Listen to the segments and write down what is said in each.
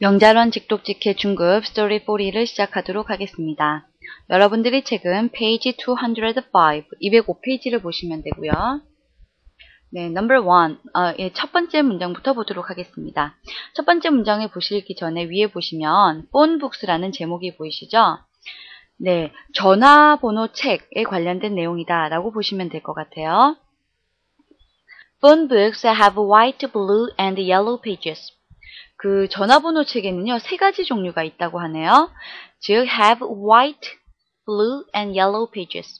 명자론 직독직해 중급 스토리 40를 시작하도록 하겠습니다. 여러분들이 책은 페이지 205페이지를 보시면 되고요. 네, number 1. 첫 번째 문장부터 보도록 하겠습니다. 첫 번째 문장을 보시기 전에 위에 보시면 phone books라는 제목이 보이시죠? 네, 전화번호 책에 관련된 내용이다 라고 보시면 될 것 같아요. Phone books have white, blue, and yellow pages. 그 전화번호 책에는요, 세 가지 종류가 있다고 하네요. 즉, have white, blue, and yellow pages.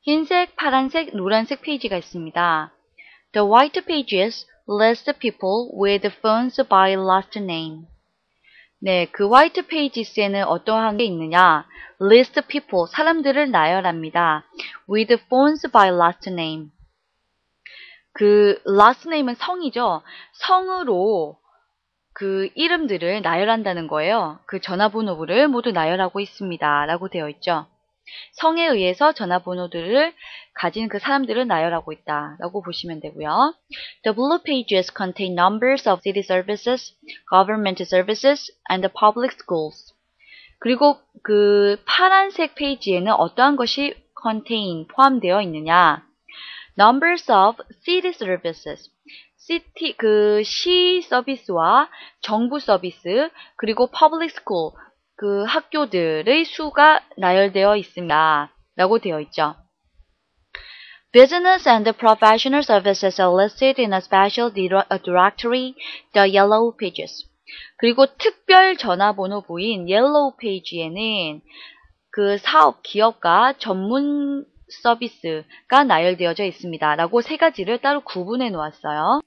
흰색, 파란색, 노란색 페이지가 있습니다. The white pages list people with phones by last name. 네, 그 white pages에는 어떠한 게 있느냐? list people, 사람들을 나열합니다. with phones by last name. 그 last name은 성이죠. 성으로 그 이름들을 나열한다는 거예요. 그 전화번호를 모두 나열하고 있습니다. 라고 되어 있죠. 성에 의해서 전화번호들을 가진 그 사람들을 나열하고 있다. 라고 보시면 되고요. The blue pages contain numbers of city services, government services, and public schools. 그리고 그 파란색 페이지에는 어떠한 것이 contain, 포함되어 있느냐. Numbers of city services. 시티, 그 시 서비스와 정부 서비스, 그리고 public school, 그 학교들의 수가 나열되어 있습니다. 라고 되어 있죠. Business and professional services are listed in a special directory, the yellow pages. 그리고 특별 전화번호부인 yellow page에는 그 사업, 기업과 전문 서비스가 나열되어져 있습니다. 라고 세 가지를 따로 구분해 놓았어요.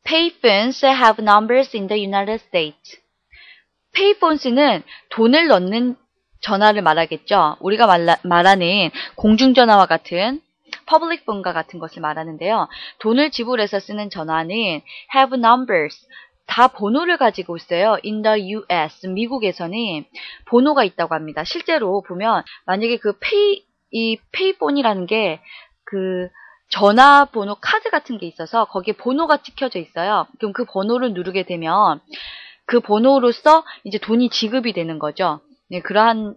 Payphones have numbers in the United States. Payphones는 돈을 넣는 전화를 말하겠죠. 우리가 말하는 공중전화와 같은 public phone과 같은 것을 말하는데요. 돈을 지불해서 쓰는 전화는 have numbers. 다 번호를 가지고 있어요. In the US, 미국에서는 번호가 있다고 합니다. 실제로 보면 만약에 이 페이폰이라는 게 그 전화번호 카드 같은 게 있어서 거기에 번호가 찍혀져 있어요. 그럼 그 번호를 누르게 되면 그 번호로서 이제 돈이 지급이 되는 거죠. 네, 그러한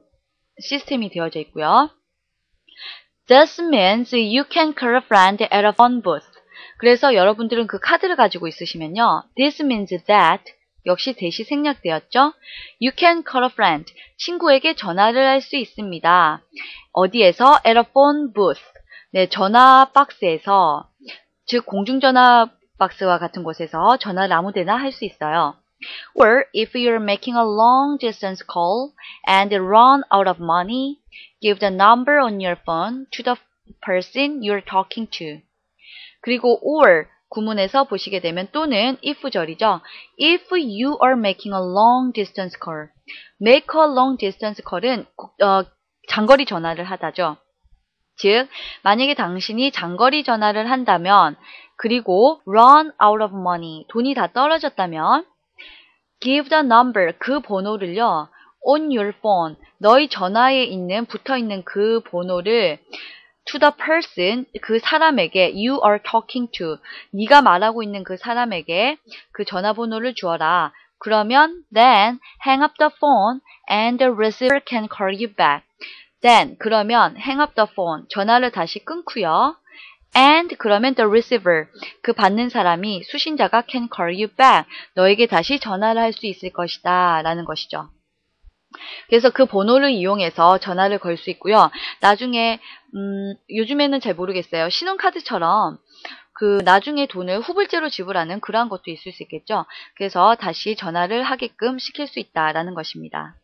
시스템이 되어져 있고요. This means you can call a friend at a phone booth. 그래서 여러분들은 그 카드를 가지고 있으시면요. This means that 역시 대시 생략되었죠. You can call a friend. 친구에게 전화를 할 수 있습니다. 어디에서? At a phone booth. 네, 전화 박스에서, 즉 공중전화 박스와 같은 곳에서 전화를 아무데나 할 수 있어요. Or if you're making a long distance call and run out of money, give the number on your phone to the person you're talking to. 그리고 or 구문에서 보시게 되면 또는 if절이죠. If you are making a long distance call. make a long distance call은 장거리 전화를 하다죠. 즉, 만약에 당신이 장거리 전화를 한다면 그리고 run out of money, 돈이 다 떨어졌다면 give the number, 그 번호를요. on your phone, 너희 전화에 붙어있는 그 번호를 to the person, 그 사람에게 you are talking to, 네가 말하고 있는 그 사람에게 그 전화번호를 주어라. 그러면 then hang up the phone and the receiver can call you back. then 그러면 hang up the phone, 전화를 다시 끊고요. and 그러면 the receiver, 그 받는 사람이 수신자가 can call you back, 너에게 다시 전화를 할 수 있을 것이다 라는 것이죠. 그래서 그 번호를 이용해서 전화를 걸 수 있고요. 나중에 요즘에는 잘 모르겠어요. 신용카드처럼 그 나중에 돈을 후불제로 지불하는 그러한 것도 있을 수 있겠죠. 그래서 다시 전화를 하게끔 시킬 수 있다라는 것입니다.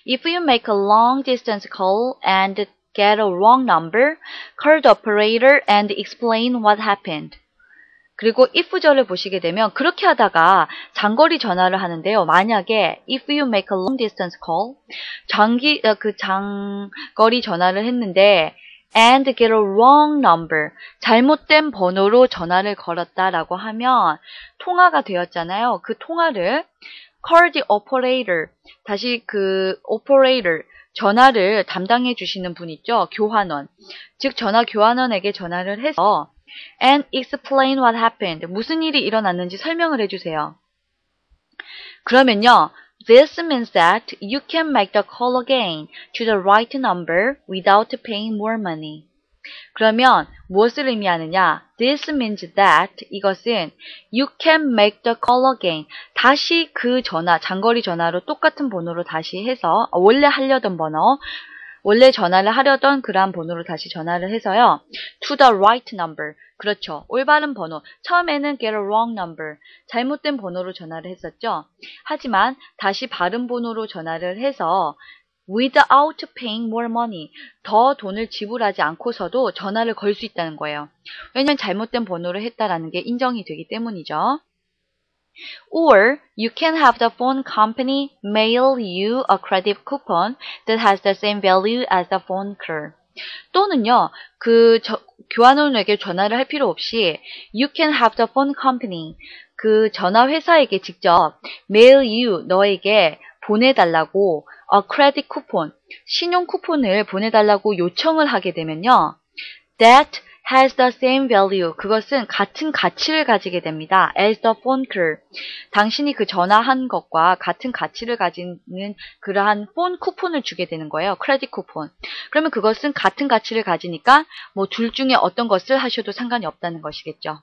If you make a long distance call and get a wrong number, call the operator and explain what happened. 그리고 if절을 보시게 되면 그렇게 하다가 장거리 전화를 하는데요. 만약에 if you make a long distance call, 장거리 전화를 했는데 and get a wrong number, 잘못된 번호로 전화를 걸었다라고 하면 통화가 되었잖아요. 그 통화를 call the operator, 다시 그 operator, 전화를 담당해 주시는 분 있죠. 교환원. 즉 전화 교환원에게 전화를 해서 and explain what happened. 무슨 일이 일어났는지 설명을 해주세요. 그러면요. This means that you can make the call again to the right number without paying more money. 그러면 무엇을 의미하느냐? This means that 이것은 you can make the call again. 다시 그 전화, 장거리 전화로 똑같은 번호로 다시 해서 원래 하려던 번호, 원래 전화를 하려던 그러한 번호로 다시 전화를 해서요. To the right number. 그렇죠. 올바른 번호. 처음에는 get a wrong number. 잘못된 번호로 전화를 했었죠. 하지만 다시 바른 번호로 전화를 해서 without paying more money. 더 돈을 지불하지 않고서도 전화를 걸 수 있다는 거예요. 왜냐면 잘못된 번호를 했다라는 게 인정이 되기 때문이죠. Or you can have the phone company mail you a credit coupon that has the same value as the phone call. 또는요, 교환원에게 전화를 할 필요 없이 you can have the phone company, 그 전화 회사에게 직접 mail you, 너에게 보내달라고 a credit coupon, 신용 쿠폰을 보내달라고 요청을 하게 되면요. That has the same value. 그것은 같은 가치를 가지게 됩니다. as the phone call. 당신이 그 전화한 것과 같은 가치를 가지는 그러한 폰 쿠폰을 주게 되는 거예요. 크레딧 쿠폰. 그러면 그것은 같은 가치를 가지니까 뭐 둘 중에 어떤 것을 하셔도 상관이 없다는 것이겠죠.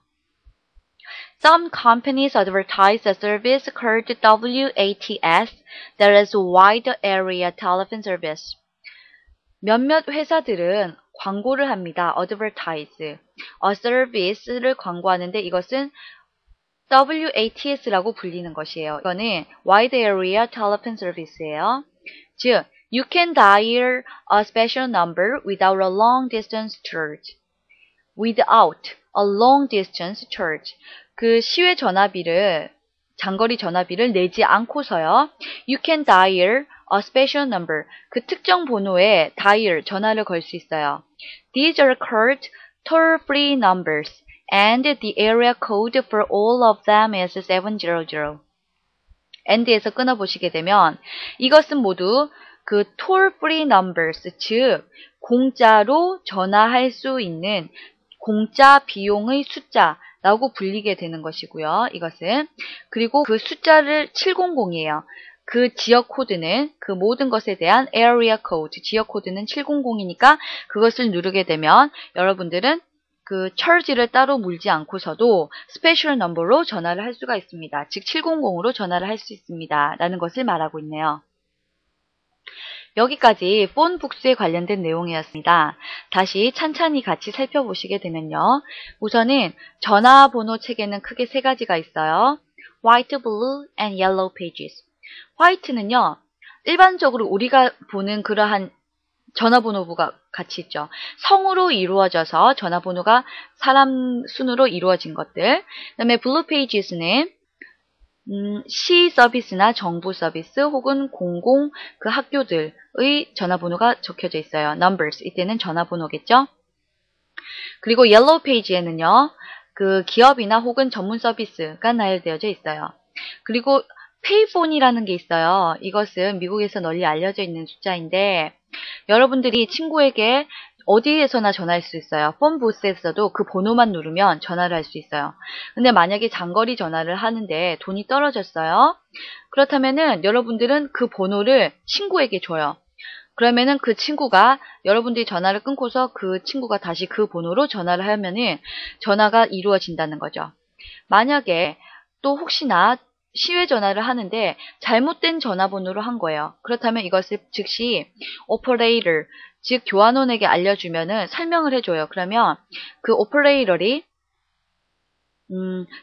Some companies advertise a service called WATS, that is Wide Area Telephone Service. 몇몇 회사들은 광고를 합니다. advertise, a service를 광고하는데 이것은 WATS라고 불리는 것이에요. 이거는 Wide Area Telephone Service예요. 즉, you can dial a special number without a long distance charge. Without a long distance charge. 그 시외 전화비를, 장거리 전화비를 내지 않고서요. You can dial a special number. 그 특정 번호에 dial, 전화를 걸 수 있어요. These are called toll-free numbers, and the area code for all of them is 700. and에서 끊어보시게 되면 이것은 모두 그 toll-free numbers, 즉 공짜로 전화할 수 있는 공짜 비용의 숫자라고 불리게 되는 것이고요. 이것은 그리고 그 숫자를 700이에요. 그 지역 코드는 그 모든 것에 대한 area code, 지역 코드는 700이니까 그것을 누르게 되면 여러분들은 그 charge를 따로 물지 않고서도 스페셜 넘버로 전화를 할 수가 있습니다. 즉 700으로 전화를 할 수 있습니다. 라는 것을 말하고 있네요. 여기까지 폰북스에 관련된 내용이었습니다. 다시 찬찬히 같이 살펴보시게 되면요. 우선은 전화번호 책에는 크게 세 가지가 있어요. White, Blue, and Yellow pages. 화이트는요, 일반적으로 우리가 보는 그러한 전화번호부가 같이 있죠. 성으로 이루어져서 전화번호가 사람 순으로 이루어진 것들. 그 다음에 블루 페이지스는 시 서비스나 정부 서비스 혹은 공공 그 학교들의 전화번호가 적혀져 있어요. numbers, 이때는 전화번호겠죠. 그리고 옐로우 페이지에는요, 그 기업이나 혹은 전문 서비스가 나열되어져 있어요. 그리고 페이폰이라는 게 있어요. 이것은 미국에서 널리 알려져 있는 숫자인데 여러분들이 친구에게 어디에서나 전화할 수 있어요. 폰부스에서도 그 번호만 누르면 전화를 할 수 있어요. 근데 만약에 장거리 전화를 하는데 돈이 떨어졌어요. 그렇다면은 여러분들은 그 번호를 친구에게 줘요. 그러면은 그 친구가 여러분들이 전화를 끊고서 그 친구가 다시 그 번호로 전화를 하면은 전화가 이루어진다는 거죠. 만약에 또 혹시나 시외 전화를 하는데 잘못된 전화번호로 한 거예요. 그렇다면 이것을 즉시 오퍼레이터, 즉 교환원에게 알려주면은 설명을 해줘요. 그러면 그 오퍼레이터이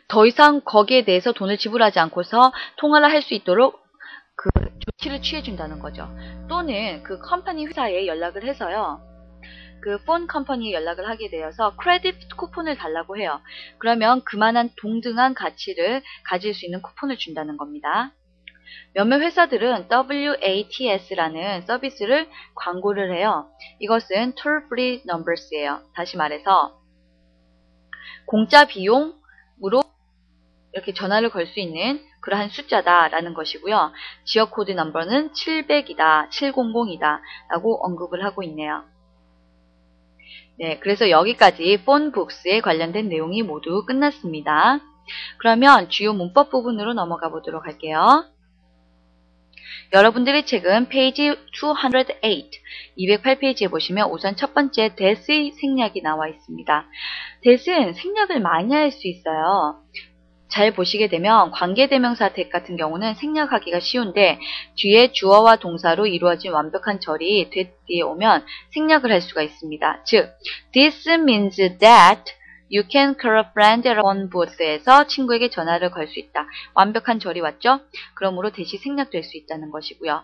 더 이상 거기에 대해서 돈을 지불하지 않고서 통화를 할 수 있도록 그 조치를 취해준다는 거죠. 또는 그 컴퍼니 회사에 연락을 해서요. 그 폰 컴퍼니에 연락을 하게 되어서 크레딧 쿠폰을 달라고 해요. 그러면 그만한 동등한 가치를 가질 수 있는 쿠폰을 준다는 겁니다. 몇몇 회사들은 WATS라는 서비스를 광고를 해요. 이것은 toll-free numbers예요. 다시 말해서 공짜 비용으로 이렇게 전화를 걸 수 있는 그러한 숫자다라는 것이고요. 지역 코드 넘버는 700이다, 700이다 라고 언급을 하고 있네요. 네, 그래서 여기까지 폰북스에 관련된 내용이 모두 끝났습니다. 그러면 주요 문법 부분으로 넘어가 보도록 할게요. 여러분들의 책은 페이지 208, 208페이지에 보시면 우선 첫 번째 that의 생략이 나와 있습니다. that은 생략을 많이 할 수 있어요. 잘 보시게 되면 관계대명사 that 같은 경우는 생략하기가 쉬운데 뒤에 주어와 동사로 이루어진 완벽한 절이 that에 오면 생략을 할 수가 있습니다. 즉, this means that you can call a friend on booth에서 친구에게 전화를 걸 수 있다. 완벽한 절이 왔죠? 그러므로 that이 생략될 수 있다는 것이고요.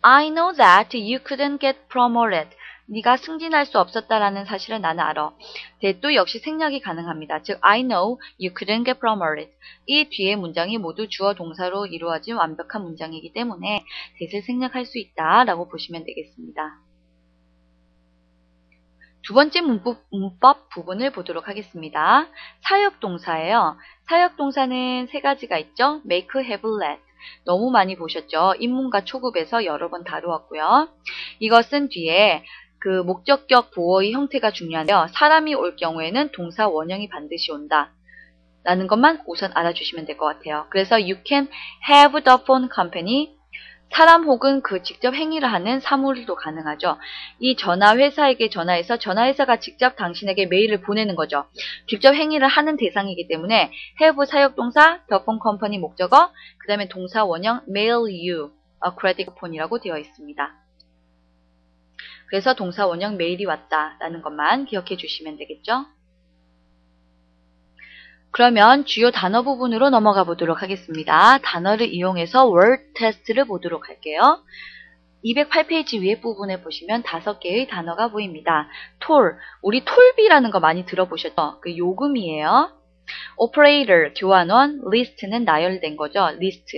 I know that you couldn't get promoted. 네가 승진할 수 없었다라는 사실을 나는 알아. that도 역시 생략이 가능합니다. 즉, I know you couldn't get promoted. 이 뒤에 문장이 모두 주어 동사로 이루어진 완벽한 문장이기 때문에 that을 생략할 수 있다라고 보시면 되겠습니다. 두 번째 문법 부분을 보도록 하겠습니다. 사역동사예요. 사역동사는 세 가지가 있죠. make, have, let. 너무 많이 보셨죠? 인문과 초급에서 여러 번 다루었고요. 이것은 뒤에 그 목적격 보어의 형태가 중요한데요. 사람이 올 경우에는 동사 원형이 반드시 온다. 라는 것만 우선 알아주시면 될 것 같아요. 그래서 you can have the phone company. 사람 혹은 그 직접 행위를 하는 사물도 가능하죠. 이 전화회사에게 전화해서 전화회사가 직접 당신에게 메일을 보내는 거죠. 직접 행위를 하는 대상이기 때문에 have 사역동사, the phone company 목적어, 그 다음에 동사 원형 mail you a credit coupon 이라고 되어 있습니다. 그래서 동사 원형 메일이 왔다라는 것만 기억해 주시면 되겠죠. 그러면 주요 단어 부분으로 넘어가 보도록 하겠습니다. 단어를 이용해서 word test를 보도록 할게요. 208페이지 위에 부분에 보시면 5개의 단어가 보입니다. toll, 우리 톨비라는 거 많이 들어보셨죠? 그 요금이에요. operator, 교환원, list는 나열된 거죠. list,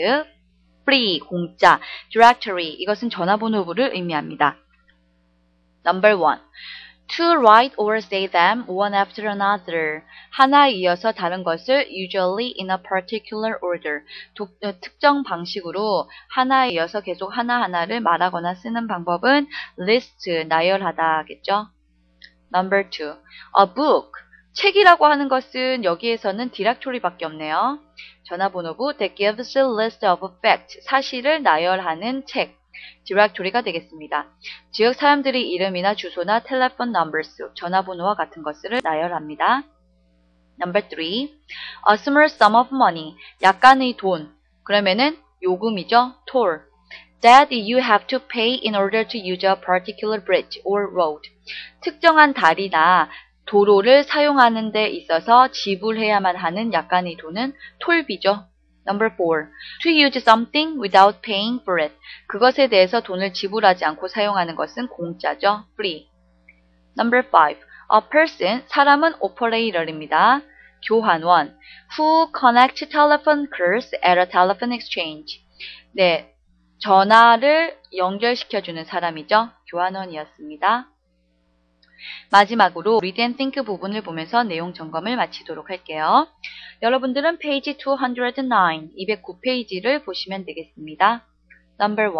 free, 공짜, directory, 이것은 전화번호부를 의미합니다. Number 1. To write or say them one after another. 하나에 이어서 다른 것을 usually in a particular order. 특정 방식으로 하나에 이어서 계속 하나하나를 말하거나 쓰는 방법은 list, 나열하다겠죠. Number 2. A book. 책이라고 하는 것은 여기에서는 directory밖에 없네요. 전화번호부 that gives a list of facts. 사실을 나열하는 책. 디렉토리가 되겠습니다. 즉 사람들의 이름이나 주소나 텔레폰 넘버스, 전화번호와 같은 것을 나열합니다. Number 3. A small sum of money. 약간의 돈. 그러면은 요금이죠. toll. That you have to pay in order to use a particular bridge or road. 특정한 다리나 도로를 사용하는 데 있어서 지불해야만 하는 약간의 돈은 톨비죠. Number 4. To use something without paying for it. 그것에 대해서 돈을 지불하지 않고 사용하는 것은 공짜죠. Free. Number 5. A person, 사람은 operator입니다. 교환원. Who connect telephone calls at a telephone exchange. 네, 전화를 연결시켜주는 사람이죠. 교환원이었습니다. 마지막으로 read and think 부분을 보면서 내용 점검을 마치도록 할게요. 여러분들은 페이지 209페이지를 보시면 되겠습니다. Number 1.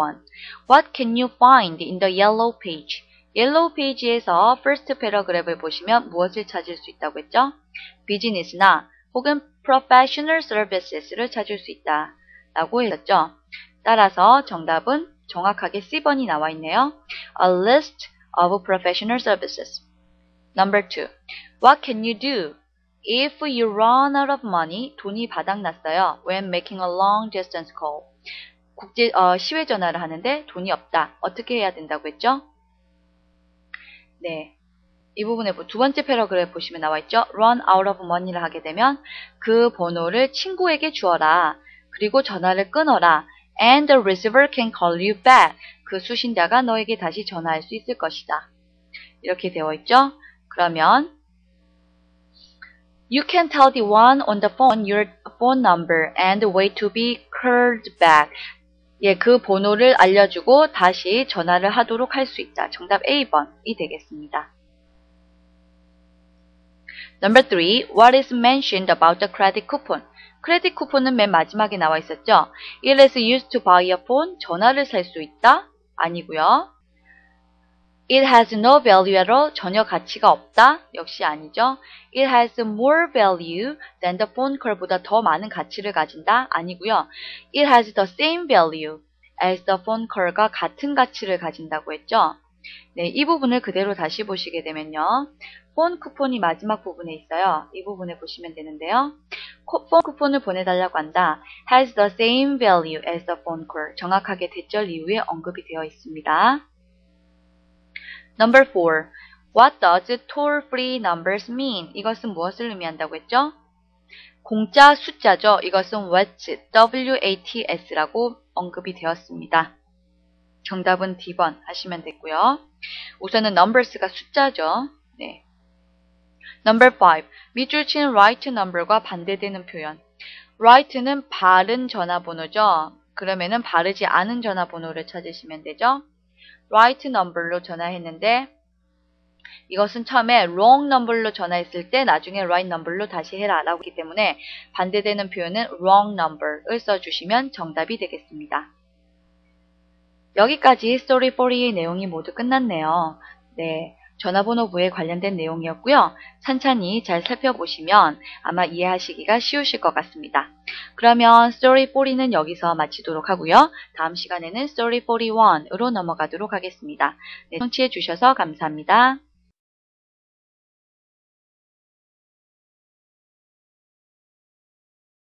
What can you find in the yellow page? 옐로우 페이지에서 first paragraph을 보시면 무엇을 찾을 수 있다고 했죠? 비즈니스나 혹은 professional services를 찾을 수 있다 라고 했었죠. 따라서 정답은 정확하게 C번이 나와 있네요. A list of professional services. Number 2. What can you do if you run out of money? 돈이 바닥났어요. When making a long distance call. 시외 전화를 하는데 돈이 없다. 어떻게 해야 된다고 했죠? 네. 이 부분에 두 번째 패러그래프 보시면 나와 있죠. Run out of money를 하게 되면 그 번호를 친구에게 주어라. 그리고 전화를 끊어라. And the receiver can call you back. 그 수신자가 너에게 다시 전화할 수 있을 것이다. 이렇게 되어 있죠. 그러면 You can tell the one on the phone your phone number and wait to be called back. 예, 그 번호를 알려주고 다시 전화를 하도록 할 수 있다. 정답 A번이 되겠습니다. Number 3. What is mentioned about the credit coupon? 크레딧 쿠폰은 맨 마지막에 나와 있었죠. It is used to buy a phone. 전화를 살 수 있다? 아니고요. It has no value at all. 전혀 가치가 없다. 역시 아니죠. It has more value than the phone call보다 더 많은 가치를 가진다. 아니고요. It has the same value as the phone call과 같은 가치를 가진다고 했죠. 네, 이 부분을 그대로 다시 보시게 되면요. 폰 쿠폰이 마지막 부분에 있어요. 이 부분에 보시면 되는데요. 폰 쿠폰을 보내달라고 한다. has the same value as the phone call. 정확하게 대절 이후에 언급이 되어 있습니다. Number 4. What does toll-free numbers mean? 이것은 무엇을 의미한다고 했죠? 공짜 숫자죠. 이것은 WATS라고 언급이 되었습니다. 정답은 D번 하시면 되고요. 우선은 numbers가 숫자죠. 네. Number 5. 밑줄 치는 right number과 반대되는 표현. right는 바른 전화번호죠. 그러면은 바르지 않은 전화번호를 찾으시면 되죠. right number로 전화했는데 이것은 처음에 wrong number로 전화했을 때 나중에 right number로 다시 해라 라고 하기 때문에 반대되는 표현은 wrong number을 써주시면 정답이 되겠습니다. 여기까지 Story 4의 내용이 모두 끝났네요. 네, 전화번호부에 관련된 내용이었고요. 천천히 잘 살펴보시면 아마 이해하시기가 쉬우실 것 같습니다. 그러면 Story 4는 여기서 마치도록 하고요. 다음 시간에는 Story 41으로 넘어가도록 하겠습니다. 네, 청취해 주셔서 감사합니다.